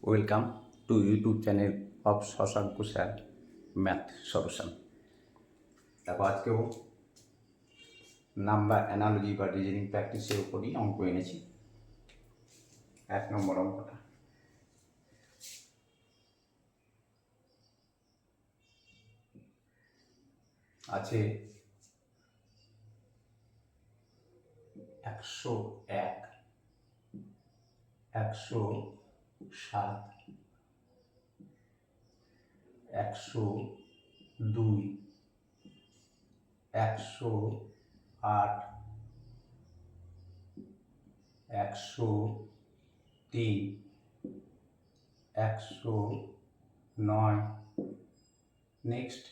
Welcome to YouTube channel of Shashanka sir math solution. দেখো আজকেও number analogy বা reasoning প্র্যাকটিসের উপরই অঙ্ক এনেছি। 1 নম্বর অঙ্কটা আছে 101, 107, 102, 108, 103, 109। নেক্সট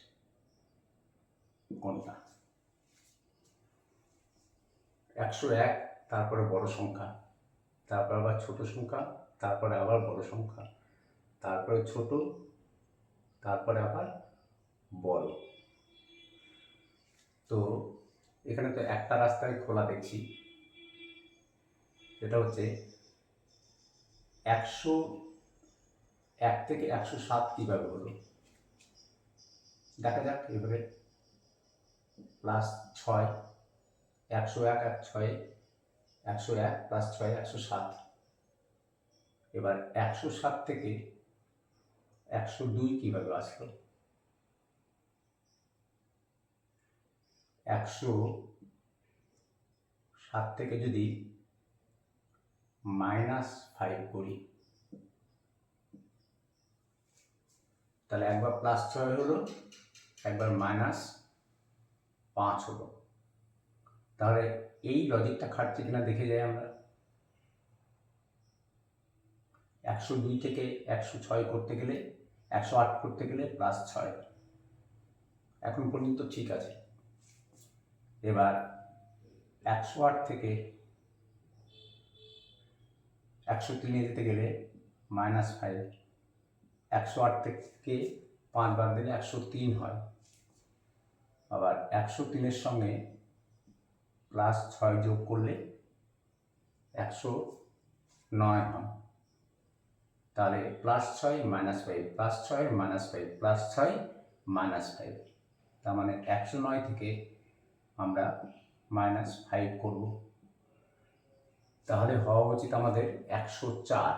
কোনটা? 101, তারপরে বড় সংখ্যা, তারপর আবার ছোট সংখ্যা, তারপরে আবার বড় সংখ্যা, তারপরে ছোট, তারপরে আবার বড়। তো এখানে তো একটা রাস্তায় খোলা দেখছি, সেটা হচ্ছে 101 থেকে 107 কীভাবে হলো দেখা যাক। এভাবে +6, 101 আর 6, 101 + 6 107। এবার 107 থেকে 102 কীভাবে আসলো? 107 থেকে যদি -5 করি, তাহলে একবার +6 হলো, একবার -5 হলো। তাহলে এই লজিকটা খাটছে কিনা দেখে যাই আমরা। 102 থেকে 106 করতে গেলে, 108 করতে গেলে +6, এখন পর্যন্ত ঠিক আছে। এবার 108 থেকে 103 যেতে গেলে -5, 108 থেকে 5 বাদ দিলে 103 হয়। আবার 103-এর সঙ্গে +6 যোগ করলে 109 হয়। তাহলে +6 -5, +6 -5, +6 -5, তার মানে 109 থেকে আমরা -5 করব। তাহলে হওয়া উচিত আমাদের 104।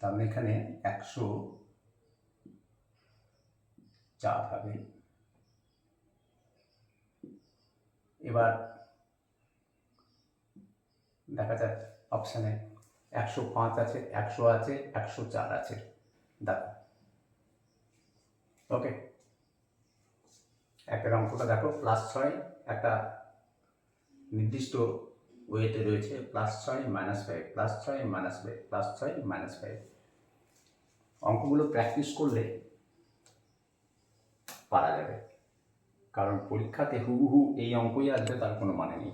তার মানে এখানে 104 হবে। এবার দেখা যাক অপশানে 105 আছে, 100 আছে, 104 আছে। দেখো, ওকে, একটা অঙ্কটা দেখো, +6 একটা নির্দিষ্ট ওয়েতে রয়েছে, +6 -5, +6 -5, +6 -5। অঙ্কগুলো প্র্যাকটিস করলে পারা যাবে, কারণ পরীক্ষাতে হুবহু এই অঙ্কই আসবে তার কোনো মানে নেই।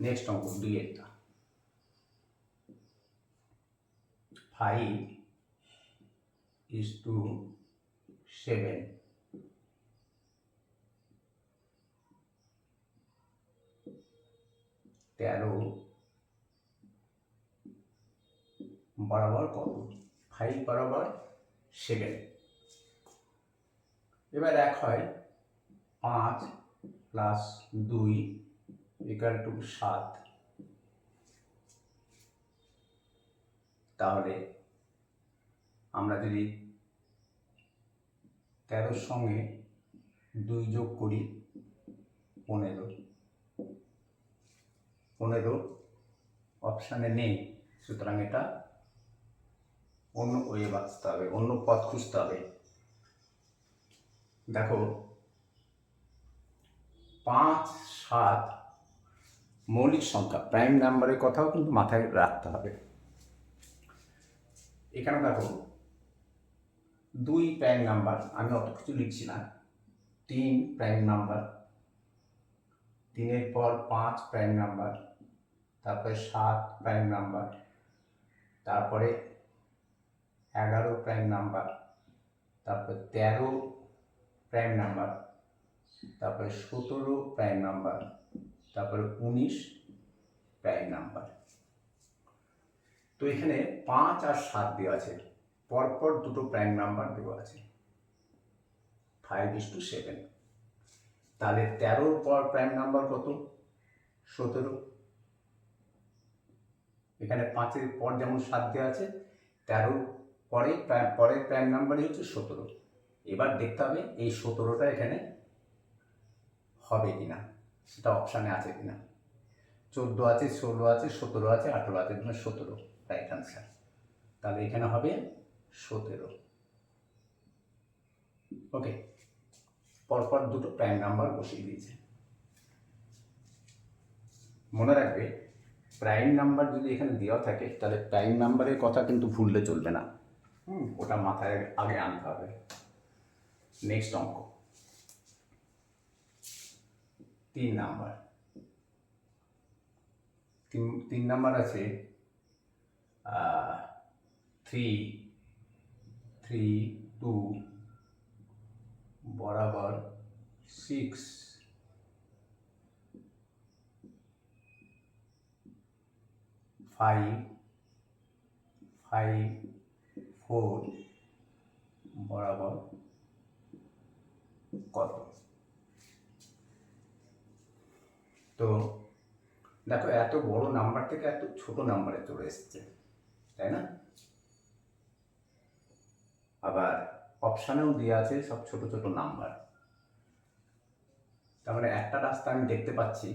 নেক্সট অঙ্ক 2-এরটা, 5:7, 13 বরাবর কত? 5 বরাবর 7। এবার এক হয় 5 + 2 = 7। তাহলে আমরা যদি 13-র সঙ্গে 2 যোগ করি 15 অপশানে নেই, সুতরাং এটা অন্য ওয়ে বাঁচতে হবে, অন্য পথ খুঁজতে হবে। দেখো 5, 7 মৌলিক সংখ্যা, প্রাইম নাম্বারের কথাও কিন্তু মাথায় রাখতে হবে। এখানে দেখো 2 প্রাইম নাম্বার, আমি অত কিছু লিখছি না। 3 প্রাইম নাম্বার, 3-এর পর 5 প্রাইম নাম্বার, তারপরে 7 প্রাইম নাম্বার, তারপরে 11 প্রাইম নাম্বার, তারপরে 13 প্রাইম নাম্বার, তারপরে 17 প্রাইম নাম্বার, তারপরে 19 প্রাইম নাম্বার। তো এখানে 5 আর 7 দেওয়া আছে, পরপর দুটো প্রাইম নাম্বার দেওয়া আছে, 5:7। তাহলে 13-র পর প্রাইম নাম্বার কত? 17। এখানে 5-এর পর যেমন 7 দেওয়া আছে, 13-র পরের প্রাইম নাম্বারই হচ্ছে 17। এবার দেখতে হবে এই 17টা এখানে হবে কিনা, সেটা অপশানে আছে কিনা। 14 আছে, 16 আছে, 17 আছে, 18 আছে, 17 রাইট আনসার। তাহলে এখানে হবে 17। ওকে, পরপর দুটো প্রাইম নাম্বার বসিয়ে দিয়েছে। মনে রাখবে, প্রাইম নাম্বার যদি এখানে দেওয়া থাকে তাহলে প্রাইম নাম্বারের কথা কিন্তু ভুললে চলবে না। ওটা মাথায় আগে আনতে হবে। নেক্সট অঙ্ক 3 নাম্বার। 3 নাম্বার আছে 3, 2 বরাবর 6, 5, 4 বরাবর কত? তো দেখো, এত বড় নাম্বার থেকে এত ছোট নাম্বারে চলে এসছে, তাই না? আবার অপশানেও দেওয়া আছে সব ছোট ছোট নাম্বার। তার মানে একটা রাস্তা আমি দেখতে পাচ্ছি,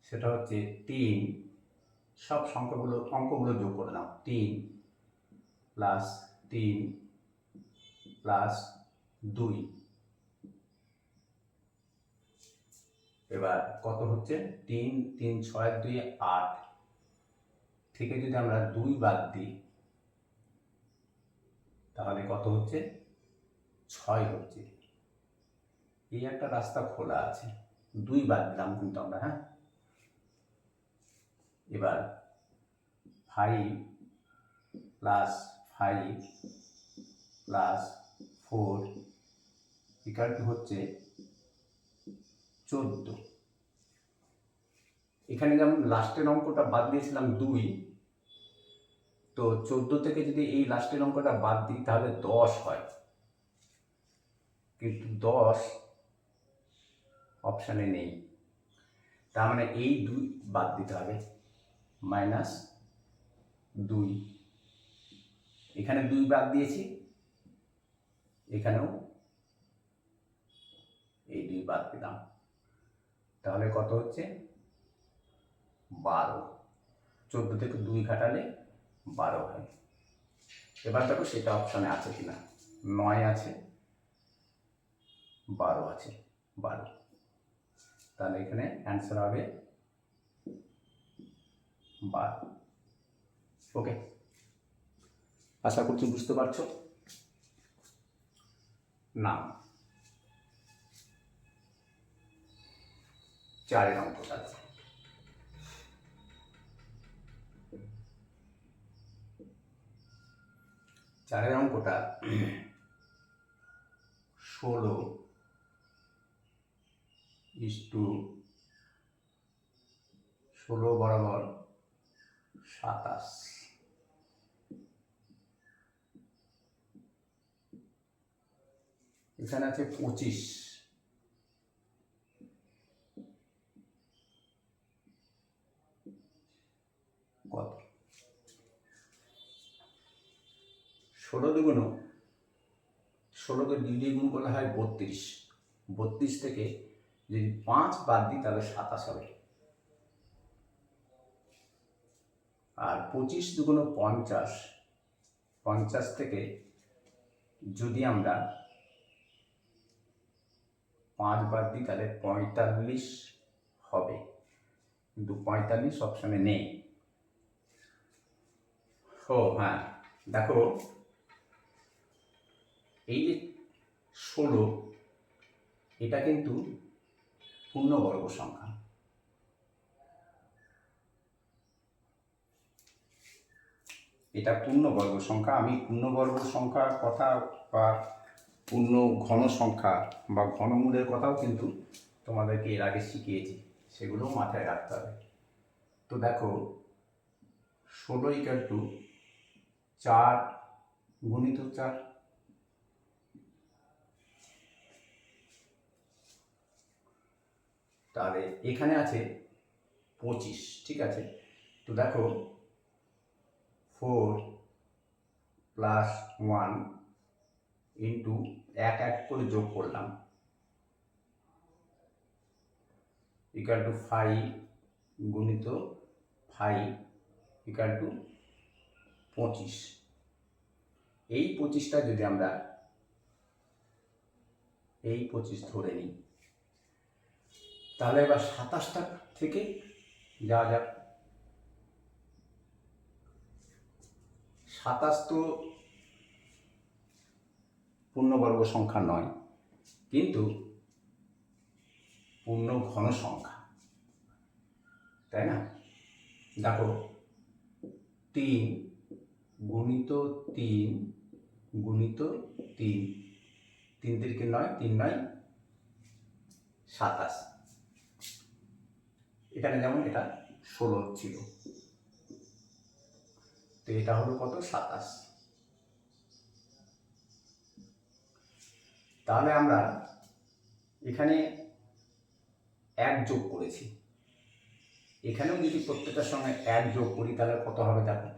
সেটা হচ্ছে 3, সব অঙ্কগুলো যোগ করে নাও। 3 + 3 + 2, এবার কত হচ্ছে? 3, 3, 6, 2, 8 থেকে যদি আমরা 2 বাদ দিই তাহলে কত হচ্ছে? 6 হচ্ছে। এই একটা রাস্তা খোলা আছে, 2 বাদ দিলাম কিন্তু আমরা, হ্যাঁ। এবার 5 + 5 + 4 ইকুয়াল হচ্ছে 14। এখানে যেমন লাস্টের অঙ্কটা বাদ দিয়েছিলাম 2, তো 14 থেকে যদি এই লাস্টের অঙ্কটা বাদ দিই তাহলে 10 হয়, কিন্তু 10 অপশানে নেই। তার মানে এই 2 বাদ দিতে হবে, -2। এখানে 2 বাদ দিয়েছি, এখানেও এই 2 বাদ দিলাম, তাহলে কত হচ্ছে? 12। 14 থেকে 2 ঘাটালে 12 হয়। এবার দেখো সেটা অপশানে আছে কিনা। 9 আছে, 12 আছে, 12। তাহলে এখানে অ্যান্সার হবে 12। ওকে, আশা করছি বুঝতে পারছো। না, 4-এর অঙ্কটা। 4-এর অঙ্কটা 16 বরাবর 27। এখানে আছে 25। কত? 16 দুগুণ 16কে 2 দিয়ে গুণ করলে হয় 32। 32 থেকে যদি 5 বাদ দিই তাহলে 27 হবে। আর 25 দুগুণ 50, 50 থেকে যদি আমরা 5 বাদ দিই তাহলে 45 হবে, কিন্তু 45 অপশানে নেই। ও হ্যাঁ, দেখো এই যে 16, এটা কিন্তু পূর্ণবর্গ সংখ্যা। এটা পূর্ণবর্গ সংখ্যা। আমি পূর্ণবর্গ সংখ্যার কথা বা পূর্ণ ঘন সংখ্যা বা ঘনমূলের কথাও কিন্তু তোমাদেরকে এর আগে শিখিয়েছি, সেগুলোও মাথায় রাখতে হবে। তো দেখো 16 ইকুয়াল টু 4 গুণিত 4। তাহলে এখানে আছে 25, ঠিক আছে। তো দেখো 4 প্লাস 1 ইন্টু এক এক করে যোগ করলাম ইকুয়াল টু 5 গুণিত 5 ইকুয়াল টু 25। এই 25টা যদি আমরা এই 25 ধরে নিই, তাহলে এবার 27টা থেকে যাওয়া যাক। 27 তো পূর্ণবর্গ সংখ্যা নয়, কিন্তু পূর্ণ ঘন সংখ্যা, তাই না? দেখো 3 গুণিত 3 গুণিত 3, 3 তিরিকে 9, 3 9 27। এখানে যেমন এটা 16 ছিল, তো এটা হলো কত? 27। তাহলে আমরা এখানে 1 যোগ করেছি, এখানেও যদি প্রত্যেকটার সঙ্গে 1 যোগ করি তাহলে কত হবে দেখো।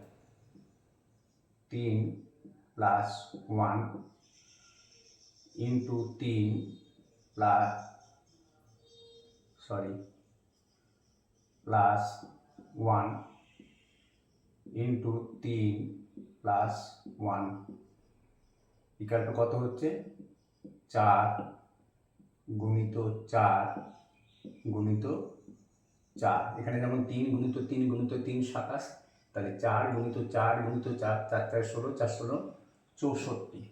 3 plus 1 into 3 plus plus 1 into 3 plus 1 equal to কত হচ্ছে? 4 গুণিত 4 গুণিত 4। এখানে যেমন 3 গুণিত 3 গুণিত 3 27, তাহলে 4 গুণিত 4 গুণিত 4, 4 4 16, 4 16 64।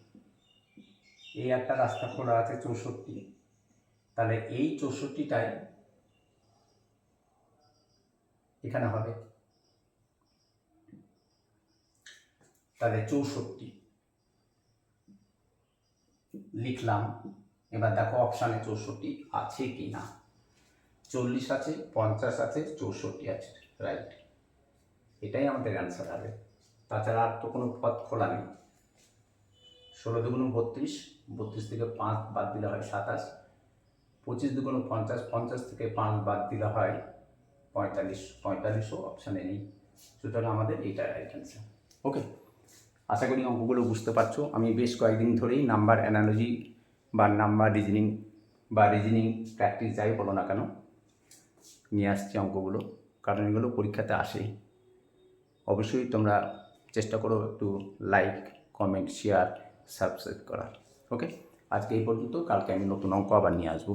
এই একটা রাস্তা খোলা আছে 64। তাহলে এই 64টাই এখানে হবে, তাহলে 64 লিখলাম। এবার দেখো অপশানে 64 আছে কি না। 40 আছে, 50 আছে, 64 আছে, রাইট। এটাই আমাদের অ্যান্সার হবে, তাছাড়া আর তো কোনো পথ খোলা নেই। 16 দুগুণ 32, 32 থেকে 5 বাদ দিলে হয় 27, 25 দুগুণ 50, 50 থেকে 5 বাদ দিলে হয় 45, 45ও অপশানে নেই। সুতরাং আমাদের এইটা রাইট অ্যান্সার। ওকে, আশা করি অঙ্কগুলো বুঝতে পারছো। আমি বেশ কয়েকদিন ধরেই নাম্বার অ্যানালজি বা নাম্বার রিজনিং প্র্যাকটিস যাই বলো না কেন নিয়ে আসছি অঙ্কগুলো, কারণ এগুলো পরীক্ষাতে আসেই। অবশ্যই তোমরা চেষ্টা করো একটু লাইক, কমেন্ট, শেয়ার, সাবস্ক্রাইব করার। ওকে, আজকে এই পর্যন্ত। কালকে আমি নতুন অঙ্ক আবার নিয়ে আসবো।